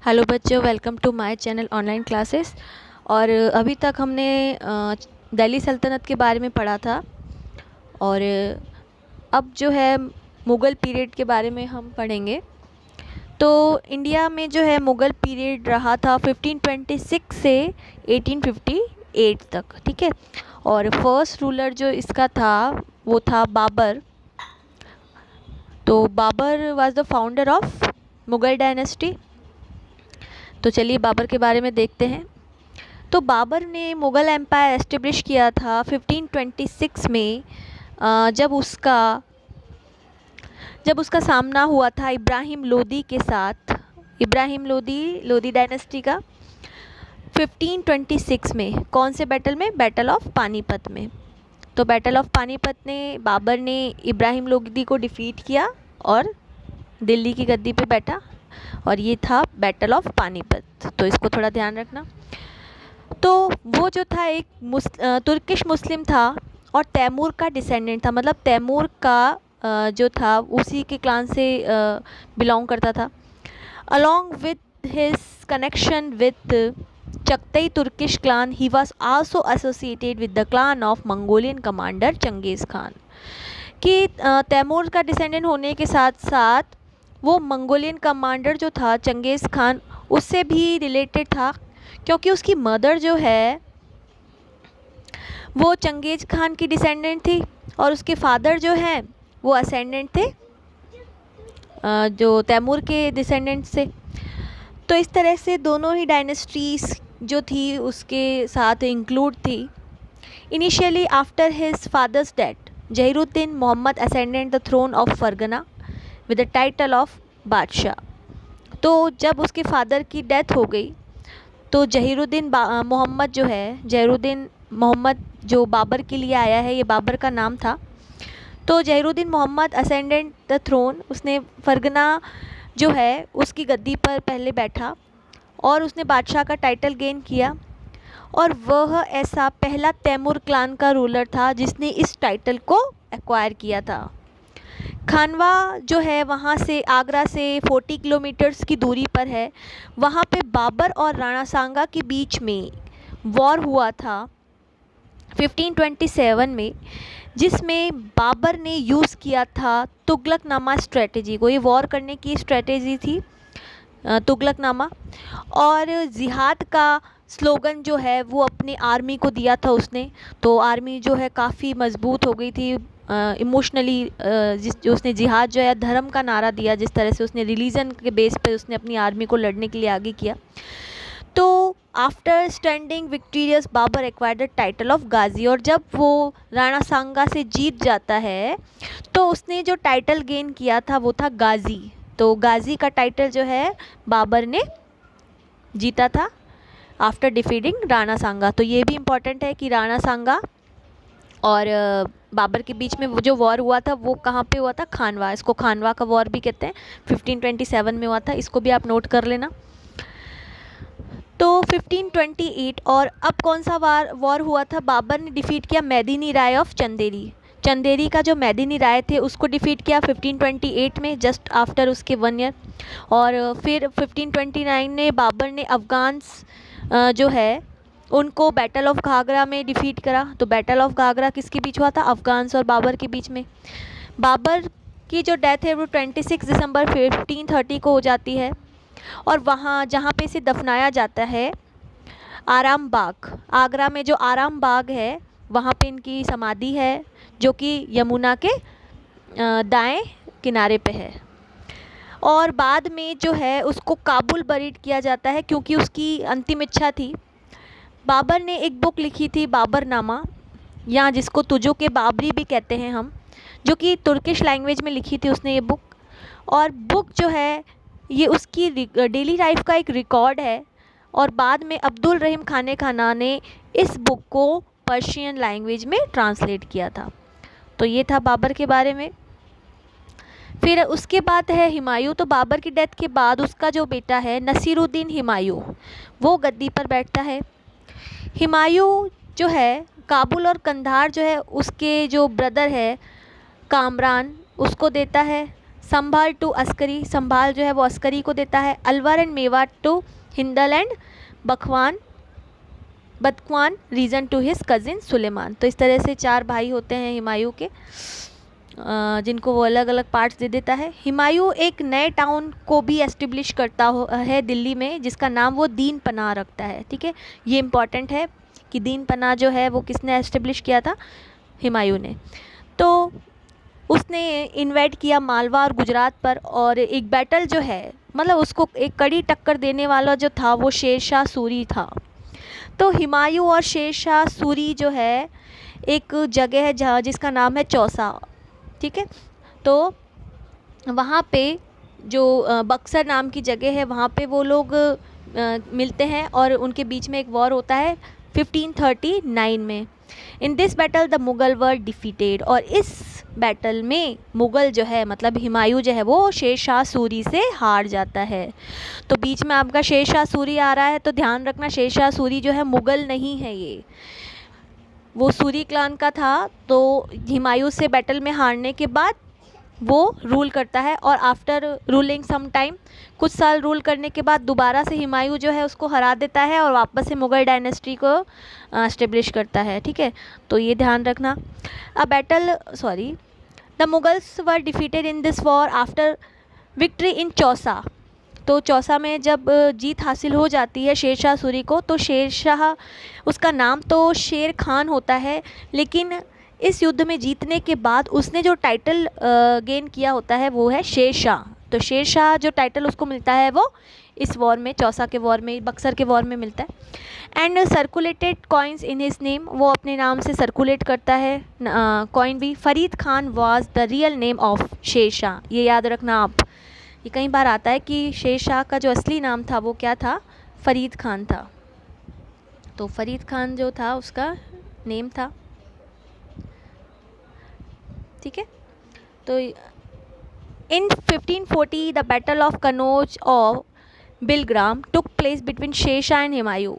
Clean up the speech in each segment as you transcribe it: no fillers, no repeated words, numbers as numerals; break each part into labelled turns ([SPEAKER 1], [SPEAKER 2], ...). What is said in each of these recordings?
[SPEAKER 1] Hello बच्चों, welcome to my channel online classes. और अभी तक हमने दिल्ली सल्तनत के बारे में पढ़ा था और अब जो है मुग़ल पीरियड के बारे में हम पढ़ेंगे। तो इंडिया में जो है मुग़ल पीरियड रहा था 1526 से 1858 तक, ठीक है। और फर्स्ट रूलर जो इसका था वो था बाबर। तो Babar was the founder of Mughal dynasty. तो चलिए बाबर के बारे में देखते हैं। तो बाबर ने मुग़ल एम्पायर एस्टेब्लिश किया था 1526 में, जब उसका सामना हुआ था इब्राहिम लोदी के साथ। इब्राहिम लोदी डायनेस्टी का 1526 में कौन से बैटल में? बैटल ऑफ पानीपत में। तो बैटल ऑफ पानीपत ने बाबर ने इब्राहिम लोदी को डिफीट किया और दिल्ली की गद्दी पे बैठा, और ये था बैटल ऑफ पानीपत। तो इसको थोड़ा ध्यान रखना। तो वो जो था एक तुर्किश मुस्लिम था और तैमूर का डिसेंडेंट था, मतलब तैमूर का जो था उसी के क्लान से बिलोंग करता था। Along with his connection with Chagatai Turkish clan, he was also associated with the clan of Mongolian commander Genghis Khan. कि तैमूर का डिसेंडेंट होने के साथ साथ वो मंगोलियन कमांडर जो था चंगेज़ खान उससे भी रिलेटेड था, क्योंकि उसकी मदर जो है वो चंगेज़ खान की डिसेंडेंट थी और उसके फादर जो हैं वो असेंडेंट थे जो तैमूर के डिसेंडेंट से। तो इस तरह से दोनों ही डायनेस्टीज़ जो थी उसके साथ इंक्लूड थी। Initially after his father's death, Zahiruddin Mohammad ascendant the throne of Fergana with the title of Badshah. तो जब उसके फादर की डेथ हो गई तो जहीरुद्दीन मोहम्मद जो है, जहीरुद्दीन मोहम्मद जो बाबर के लिए आया है, ये बाबर का नाम था। तो Zahiruddin Mohammad ascendant the throne, उसने फरगना जो है उसकी गद्दी पर पहले बैठा और उसने बादशाह का टाइटल गेन किया, और वह ऐसा पहला तैमूर क्लान का रूलर था जिसने इस टाइटल को एक्वायर किया था। खानवा जो है वहाँ से, आगरा से 40 किलोमीटर्स की दूरी पर है। वहाँ पे बाबर और राणा सांगा के बीच में वॉर हुआ था 1527 में, जिसमें बाबर ने यूज़ किया था तुगलकनामा स्ट्रेटजी को। ये वॉर करने की स्ट्रेटजी थी तुगलकनामा। और जिहाद का स्लोगन जो है वो अपनी आर्मी को दिया था उसने। तो आर्मी जो है काफ़ी मजबूत हो गई थी इमोशनली। जो उसने जिहाद जो है धर्म का नारा दिया, जिस तरह से उसने रिलीजन के बेस पे उसने अपनी आर्मी को लड़ने के लिए आगे किया। तो after standing victorious Babur acquired the title of Ghazi, और जब वो राणा सांगा से जीत जाता है तो उसने जो टाइटल गेन किया था वो था गाजी। तो गाजी का टाइटल जो है बाबर ने जीता था आफ्टर डिफीटिंग राणा सांगा। तो ये भी इम्पॉर्टेंट है कि राणा सांगा और बाबर के बीच में वो जो वॉर हुआ था वो कहाँ पे हुआ था? खानवा। इसको खानवा का वॉर भी कहते हैं, 1527 में हुआ था। इसको भी आप नोट कर लेना। तो 1528, और अब कौन सा वॉर हुआ था? बाबर ने डिफीट किया मेदिनी राय ऑफ चंदेरी का जो मेदिनी राय थे उसको डिफीट किया 1528 में, जस्ट आफ्टर उसके 1 ईयर। और फिर 1529 में बाबर ने अफ़गान्स जो है उनको बैटल ऑफ घाघरा में डिफीट करा। तो बैटल ऑफ घाघरा किसके बीच हुआ था? अफ़गान्स और बाबर के बीच में। बाबर की जो डेथ है वो 26 दिसंबर 1530 को हो जाती है, और वहाँ जहाँ पे इसे दफनाया जाता है आराम बाग, आगरा में जो आराम बाग है वहाँ पे इनकी समाधि है, जो कि यमुना के दाएं किनारे पे है। और बाद में जो है उसको काबुल बरीड किया जाता है, क्योंकि उसकी अंतिम इच्छा थी। बाबर ने एक बुक लिखी थी बाबरनामा, या जिसको तुजो के बाबरी भी कहते हैं हम, जो कि तुर्किश लैंग्वेज में लिखी थी उसने ये बुक। और बुक जो है ये उसकी डेली लाइफ का एक रिकॉर्ड है। और बाद में अब्दुल रहीम खाने खाना ने इस बुक को पर्शियन लैंग्वेज में ट्रांसलेट किया था। तो ये था बाबर के बारे में। फिर उसके बाद है हुमायूं। तो बाबर की डेथ के बाद उसका जो बेटा है नसीरुद्दीन हुमायूं, वो गद्दी पर बैठता है। हुमायूं जो है काबुल और कंधार जो है उसके जो ब्रदर है कामरान उसको देता है। संभाल टू अस्करी, संभाल जो है वो अस्करी को देता है। Alwar and Mewat to Hindal and Bakhwan Badakhshan region to his cousin Suleman. तो इस तरह से 4 भाई होते हैं हुमायूं के, जिनको वो अलग अलग पार्ट्स दे देता है। हुमायूं एक नए टाउन को भी एस्टेब्लिश करता है दिल्ली में, जिसका नाम वो दीन पनाह रखता है। ठीक है, ये इम्पॉर्टेंट है कि दीन पनाह जो है वो किसने एस्टेब्लिश किया था, हुमायूं ने। तो उसने इन्वाइट किया मालवा और गुजरात पर, और एक बैटल जो है मतलब उसको एक कड़ी टक्कर देने वाला जो था वो शेर शाह सूरी था। तो हुमायूं और शेर शाह सूरी जो है एक जगह है जहाँ जिसका नाम है चौसा। ठीक है, तो वहाँ पे जो बक्सर नाम की जगह है वहाँ पे वो लोग मिलते हैं और उनके बीच में एक वॉर होता है 1539 में। In this battle the Mughal were defeated, और इस बैटल में मुगल जो है मतलब हुमायूं जो है वो शेर शाह सूरी से हार जाता है। तो बीच में आपका शेर शाह सूरी आ रहा है, तो ध्यान रखना शेर शाह सूरी जो है मुगल नहीं है, ये वो सूरी क्लान का था। तो हुमायूं से बैटल में हारने के बाद वो रूल करता है, और आफ्टर रूलिंग सम टाइम, कुछ साल रूल करने के बाद दोबारा से हुमायूं जो है उसको हरा देता है और वापस से मुग़ल डायनेस्टी को एस्टेब्लिश करता है। ठीक है, तो ये ध्यान रखना। The Mughals were defeated in this war after victory in Chausa. तो चौसा में जब जीत हासिल हो जाती है शेर शाह सूरी को, तो शेर शाह, उसका नाम तो शेर खान होता है, लेकिन इस युद्ध में जीतने के बाद उसने जो टाइटल गेन किया होता है वो है शेर शाह। तो शेर शाह जो टाइटल उसको मिलता है वो इस वॉर में, चौसा के वॉर में, बक्सर के वॉर में मिलता है। And circulated coins in his name, वो अपने नाम से सर्कुलेट करता है कॉइन भी। Farid Khan was the real name of Sher Shah, ये याद रखना आप, ये कई बार आता है कि शेर शाह का जो असली नाम था वो क्या था, फरीद खान था। तो फरीद खान जो था उसका नेम था। ठीक है, तो इन 1540 द बैटल ऑफ कनौज और Bilgram took place between Sher Shah and Humayun.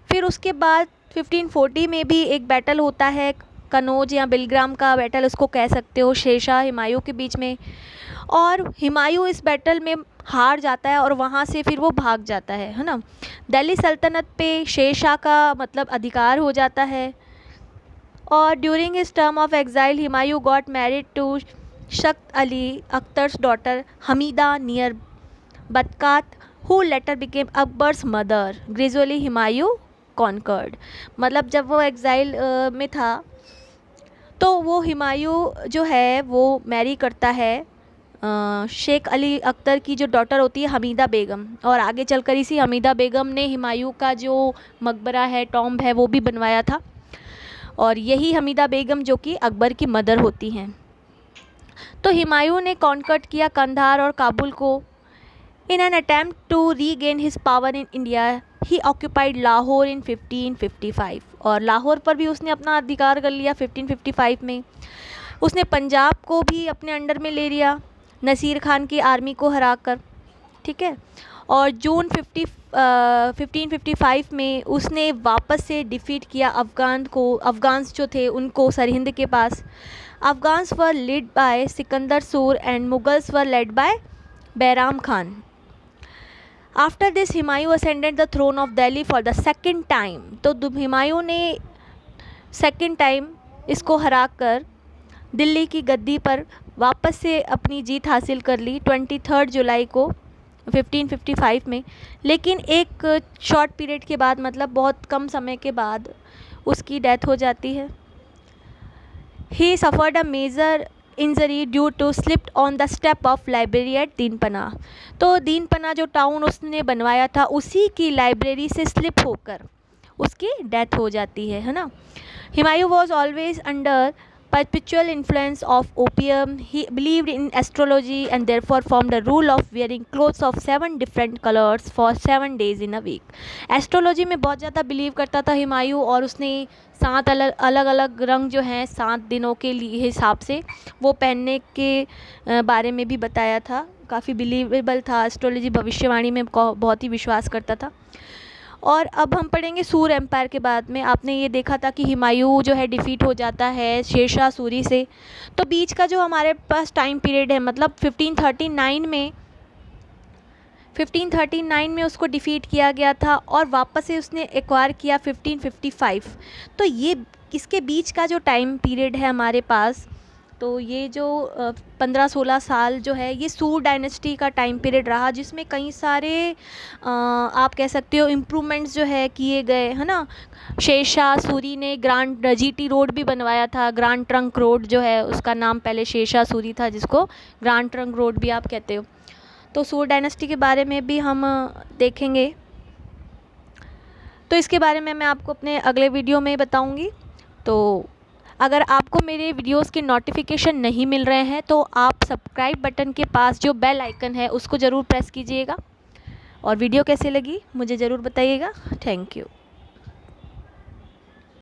[SPEAKER 1] फिर उसके बाद 1540 में भी एक बैटल होता है, कनौज या बिलग्राम का बैटल उसको कह सकते हो, शेर शाह हुमायूं के बीच में। और हुमायूं इस बैटल में हार जाता है और वहाँ से फिर वो भाग जाता है ना। दिल्ली सल्तनत पे शेर शाह का मतलब अधिकार हो जाता है। और during his term of exile Humayun got married to Shaikh Ali Akhtar's daughter Hamida near Batkat, who later became Akbar's mother. Gradually Humayun conquered, मतलब जब वो एग्जाइल में था तो वो हुमायूं जो है वो मैरी करता है शेख अली अख्तर की जो डॉटर होती है हमीदा बेगम, और आगे चलकर इसी हमीदा बेगम ने हुमायूं का जो मकबरा है, टॉम्ब है, वो भी बनवाया था। और यही हमीदा बेगम जो कि अकबर की मदर होती हैं। तो हुमायूं ने कॉन्कर्ट किया कंधार और काबुल को। In an attempt to regain his power in India he occupied Lahore in 1555, और लाहौर पर भी उसने अपना अधिकार कर लिया 1555 में। उसने पंजाब को भी अपने अंडर में ले लिया नसीर खान की आर्मी को हराकर। ठीक है, और जून 1555 में उसने वापस से डिफीट किया अफ़गान्स जो थे उनको सरहिंद के पास। Afghans were lead by Sikandar Sur and Mughals were led by Bairam Khan. After this Humayun ascended the throne of Delhi for the second time. तो हुमायूं ने सेकेंड टाइम इसको हराकर दिल्ली की गद्दी पर वापस से अपनी जीत हासिल कर ली 23 जुलाई को 1555 में। लेकिन एक शॉर्ट पीरियड के बाद, मतलब बहुत कम समय के बाद उसकी डेथ हो जाती है। He suffered a major injury due to slipped on the step of library at Din Panah. तो दीन पनाह जो टाउन उसने बनवाया था उसी की लाइब्रेरी से स्लिप होकर उसकी डेथ हो जाती है ना। Humayun was always under perpetual influence of opium. He believed in astrology and therefore formed a rule of wearing clothes of 7 different colors for 7 days in a week. Astrology में बहुत ज़्यादा बिलीव करता था हुमायूं, और उसने 7 अलग अलग रंग जो हैं 7 दिनों के लिए हिसाब से वो पहनने के बारे में भी बताया था। काफ़ी बिलीवेबल था, एस्ट्रोलॉजी भविष्यवाणी में बहुत ही विश्वास करता था। और अब हम पढ़ेंगे सूर एम्पायर के बाद में। आपने ये देखा था कि हुमायूं जो है डिफ़ीट हो जाता है शेरशाह सूरी से। तो बीच का जो हमारे पास टाइम पीरियड है, मतलब 1539 में उसको डिफ़ीट किया गया था और वापस से उसने एक्वायर किया 1555। तो ये इसके बीच का जो टाइम पीरियड है हमारे पास, तो ये जो 15-16 साल जो है ये सूर डायनेस्टी का टाइम पीरियड रहा, जिसमें कई सारे आप कह सकते हो इम्प्रूवमेंट्स जो है किए गए, है ना। शेरशाह सूरी ने ग्रांड जीटी रोड भी बनवाया था, ग्रांड ट्रंक रोड जो है उसका नाम पहले शेरशाह सूरी था, जिसको ग्रांड ट्रंक रोड भी आप कहते हो। तो सूर डायनेस्टी के बारे में भी हम देखेंगे, तो इसके बारे में मैं आपको अपने अगले वीडियो में बताऊंगी। तो अगर आपको मेरे वीडियोस के नोटिफिकेशन नहीं मिल रहे हैं तो आप सब्सक्राइब बटन के पास जो बेल आइकन है उसको ज़रूर प्रेस कीजिएगा। और वीडियो कैसे लगी मुझे ज़रूर बताइएगा। Thank you.